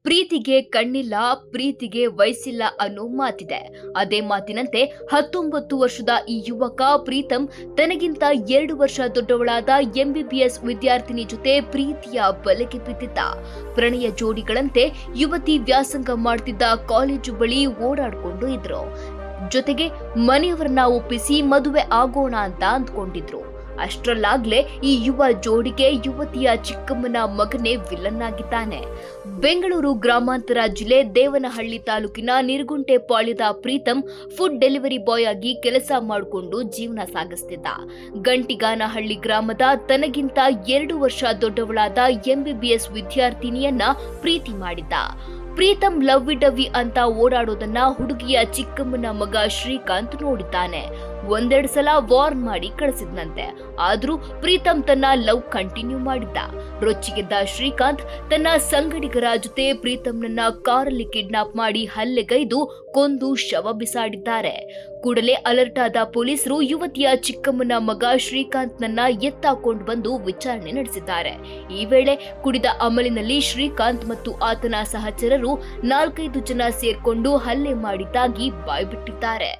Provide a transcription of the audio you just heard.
ಪ್ರೀತಿಗೆ ಕಣ್ಣಿಲ್ಲ, ಪ್ರೀತಿಗೆ ವಯಸ್ಸಿಲ್ಲ ಅನ್ನೋ ಮಾತಿದೆ. ಅದೇ ಮಾತಿನಂತೆ 19 ವರ್ಷದ ಈ ಯುವಕ ಪ್ರೀತಂ ತನಗಿಂತ 2 ವರ್ಷ ದೊಡ್ಡವಳಾದ MBBS ವಿದ್ಯಾರ್ಥಿನಿ ಜೊತೆ ಪ್ರೀತಿಯ ಬಲೆಗೆ ಬಿದ್ದಿದ್ದ. ಪ್ರಣಯ ಜೋಡಿಗಳಂತೆ ಯುವತಿ ವ್ಯಾಸಂಗ ಮಾಡ್ತಿದ್ದ ಕಾಲೇಜು ಬಳಿ ಓಡಾಡ್ಕೊಂಡು ಇದ್ರು. ಜೊತೆಗೆ ಮನೆಯವರನ್ನ ಒಪ್ಪಿಸಿ ಮದುವೆ ಆಗೋಣ ಅಂತ ಅಂದ್ಕೊಂಡಿದ್ರು. ಅಷ್ಟರಲ್ಲಾಗ್ಲೇ ಈ ಯುವ ಜೋಡಿಗೆ ಯುವತಿಯ ಚಿಕ್ಕಮ್ಮನ ಮಗನೇ ವಿಲನ್ ಆಗಿದ್ದಾನೆ. ಬೆಂಗಳೂರು ಗ್ರಾಮಾಂತರ ಜಿಲ್ಲೆ ದೇವನಹಳ್ಳಿ ತಾಲೂಕಿನ ನಿರಗುಂಟೆ ಪಾಳ್ಯದ ಪ್ರೀತಂ ಫುಡ್ ಡೆಲಿವರಿ ಬಾಯ್ ಆಗಿ ಕೆಲಸ ಮಾಡಿಕೊಂಡು ಜೀವನ ಸಾಗಿಸ್ತಿದ್ದ. ಗಂಟಿಗಾನಹಳ್ಳಿ ಗ್ರಾಮದ ತನಗಿಂತ 2 ವರ್ಷ ದೊಡ್ಡವಳಾದ MBBS ವಿದ್ಯಾರ್ಥಿನಿಯನ್ನ ಪ್ರೀತಿ ಮಾಡಿದ್ದ. ಪ್ರೀತಂ ಲವ್ವಿ ಡವ್ವಿ ಅಂತ ಓಡಾಡೋದನ್ನ ಹುಡುಗಿಯ ಚಿಕ್ಕಮ್ಮನ ಮಗ ಶ್ರೀಕಾಂತ್ ನೋಡಿದ್ದಾನೆ. ಒಂದೆರಡು ಸಲ ವಾರ್ನ್ ಮಾಡಿ ಕಳಿಸಿದ್ನಂತೆ. ಆದ್ರೂ ಪ್ರೀತಂ ತನ್ನ ಲವ್ ಕಂಟಿನ್ಯೂ ಮಾಡಿದ್ದ. ರೊಚ್ಚಿಗೆದ್ದ ಶ್ರೀಕಾಂತ್ ತನ್ನ ಸಂಗಡಿಗರ ಜೊತೆ ಪ್ರೀತಂನನ್ನ ಕಾರಲ್ಲಿ ಕಿಡ್ನಾಪ್ ಮಾಡಿ ಹಲ್ಲೆಗೈದು ಕೊಂದು ಶವ ಬಿಸಾಡಿದ್ದಾರೆ. ಕೂಡಲೇ ಅಲರ್ಟ್ ಆದ ಪೊಲೀಸರು ಯುವತಿಯ ಚಿಕ್ಕಮ್ಮನ ಮಗ ಶ್ರೀಕಾಂತ್ನನ್ನ ಎತ್ತಾಕೊಂಡು ಬಂದು ವಿಚಾರಣೆ ನಡೆಸಿದ್ದಾರೆ. ಈ ವೇಳೆ ಕುಡಿದ ಅಮಲಿನಲ್ಲಿ ಶ್ರೀಕಾಂತ್ ಮತ್ತು ಆತನ ಸಹಚರರು 4-5 ಜನ ಸೇರ್ಕೊಂಡು ಹಲ್ಲೆ ಮಾಡಿದ್ದಾಗಿ ಬಾಯ್ಬಿಟ್ಟಿದ್ದಾರೆ.